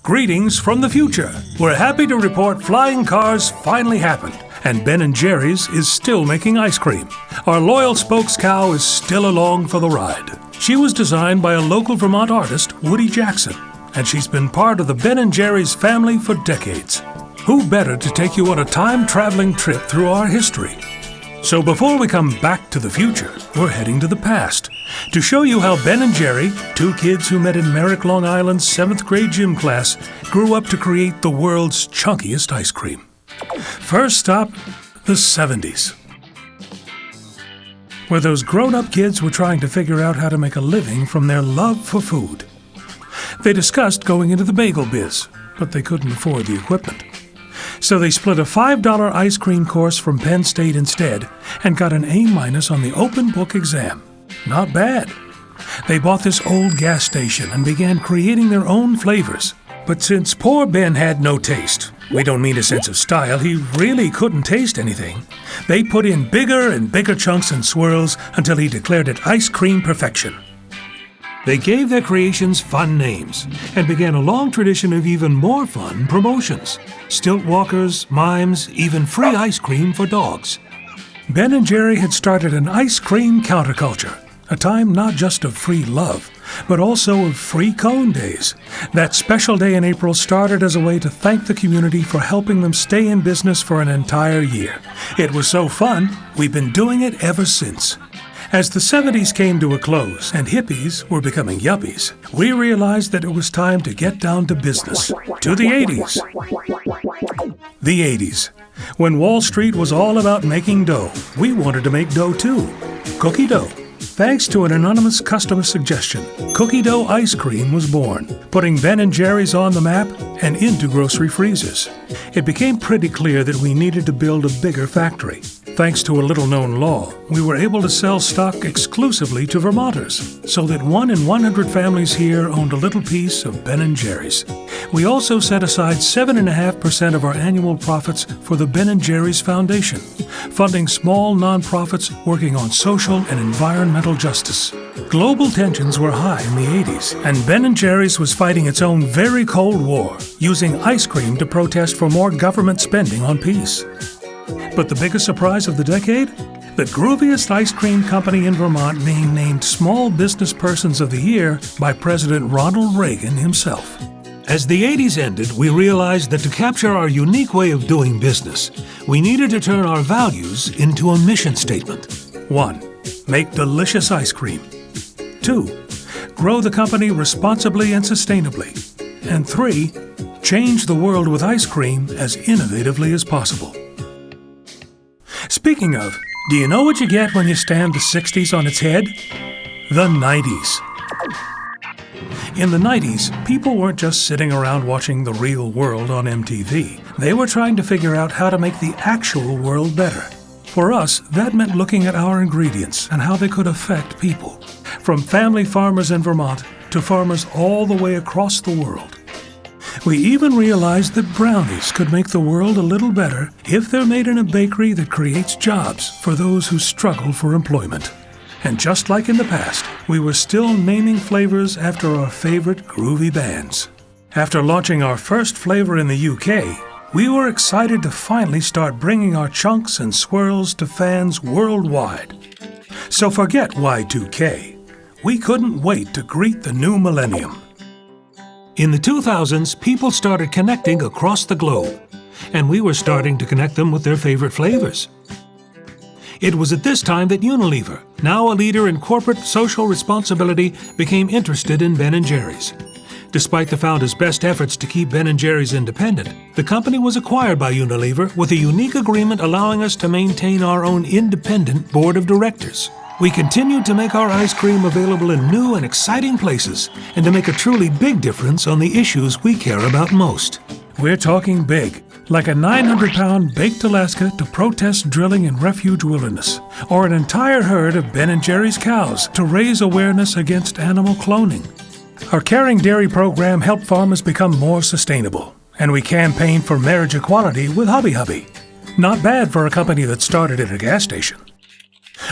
Greetings from the future. We're happy to report flying cars finally happened, and Ben&Jerrys is still making ice cream. Our loyal spokes cow is still along for the ride. She was designed by a local Vermont artist, Woody Jackson, and she's been part of the Ben&Jerrys family for decades. Who better to take you on a time-traveling trip through our history? So before we come back to the future, we're heading to the past to show you how Ben and Jerry, two kids who met in Merrick, Long Island's 7th grade gym class, grew up to create the world's chunkiest ice cream. First stop, the 70s, where those grown-up kids were trying to figure out how to make a living from their love for food. They discussed going into the bagel biz, but they couldn't afford the equipment. So they split a $5 ice cream course from Penn State instead and got an A- on the open book exam. Not bad. They bought this old gas station and began creating their own flavors. But since poor Ben had no taste, we don't mean a sense of style, he really couldn't taste anything, they put in bigger and bigger chunks and swirls until he declared it ice cream perfection. They gave their creations fun names and began a long tradition of even more fun promotions. Stilt walkers, mimes, even free ice cream for dogs. Ben and Jerry had started an ice cream counterculture, a time not just of free love, but also of free cone days. That special day in April started as a way to thank the community for helping them stay in business for an entire year. It was so fun, we've been doing it ever since. As the 70s came to a close and hippies were becoming yuppies, we realized that it was time to get down to business. To the 80s. The 80s. When Wall Street was all about making dough, we wanted to make dough too. Cookie dough. Thanks to an anonymous customer suggestion, cookie dough ice cream was born, putting Ben and Jerry's on the map and into grocery freezers. It became pretty clear that we needed to build a bigger factory. Thanks to a little-known law, we were able to sell stock exclusively to Vermonters, so that 1 in 100 families here owned a little piece of Ben and Jerry's. We also set aside 7.5% of our annual profits for the Ben and Jerry's Foundation, funding small nonprofits working on social and environmental justice. Global tensions were high in the 80s, and Ben and Jerry's was fighting its own very cold war, using ice cream to protest for more government spending on peace. But the biggest surprise of the decade? The grooviest ice cream company in Vermont being named Small Business Persons of the Year by President Ronald Reagan himself. As the 80s ended, we realized that to capture our unique way of doing business, we needed to turn our values into a mission statement. 1. Make delicious ice cream. 2. Grow the company responsibly and sustainably. And 3. Change the world with ice cream as innovatively as possible. Speaking of, do you know what you get when you stand the 60s on its head? The 90s. In the 90s, people weren't just sitting around watching The Real World on MTV. They were trying to figure out how to make the actual world better. For us, that meant looking at our ingredients and how they could affect people. From family farmers in Vermont to farmers all the way across the world. We even realized that brownies could make the world a little better if they're made in a bakery that creates jobs for those who struggle for employment. And just like in the past, we were still naming flavors after our favorite groovy bands. After launching our first flavor in the UK, we were excited to finally start bringing our chunks and swirls to fans worldwide. So forget Y2K. We couldn't wait to greet the new millennium. In the 2000s, people started connecting across the globe, and we were starting to connect them with their favorite flavors. It was at this time that Unilever, now a leader in corporate social responsibility, became interested in Ben & Jerry's. Despite the founders' best efforts to keep Ben & Jerry's independent, the company was acquired by Unilever with a unique agreement allowing us to maintain our own independent board of directors. We continued to make our ice cream available in new and exciting places and to make a truly big difference on the issues we care about most. We're talking big, like a 900-pound baked Alaska to protest drilling in refuge wilderness, or an entire herd of Ben & Jerry's cows to raise awareness against animal cloning. Our Caring Dairy program helped farmers become more sustainable, and we campaigned for marriage equality with Hubby Hubby. Not bad for a company that started at a gas station.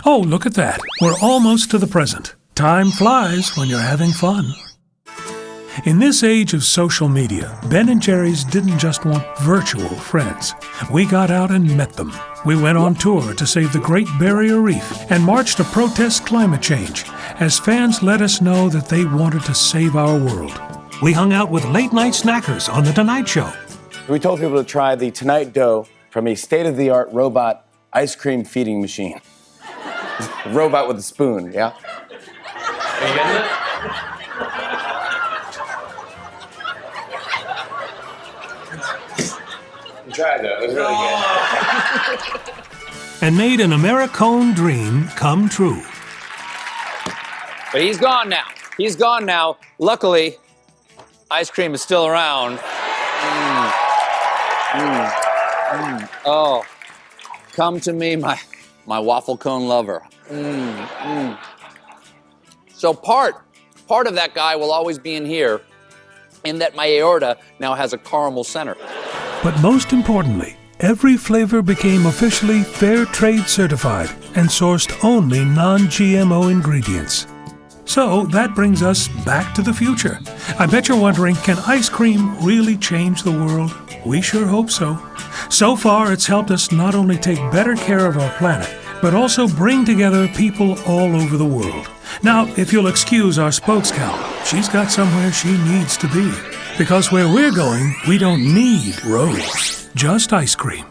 Oh, look at that. We're almost to the present. Time flies when you're having fun. In this age of social media, Ben and Jerry's didn't just want virtual friends. We got out and met them. We went on tour to save the Great Barrier Reef and marched to protest climate change as fans let us know that they wanted to save our world. We hung out with late-night snackers on The Tonight Show. We told people to try the Tonight Dough from a state-of-the-art robot ice cream feeding machine. Robot with a spoon, yeah? Are you getting it? You tried though, it was really good. And made an Americone dream come true. But he's gone now. He's gone now. Luckily, ice cream is still around. Oh, come to me, my waffle cone lover. So part of that guy will always be in here, in that my aorta now has a caramel center. But most importantly, every flavor became officially Fair Trade certified and sourced only non-GMO ingredients. So that brings us back to the future. I bet you're wondering, can ice cream really change the world? We sure hope so. So far, it's helped us not only take better care of our planet, but also bring together people all over the world. Now, if you'll excuse our spokescow, she's got somewhere she needs to be. Because where we're going, we don't need roads, just ice cream.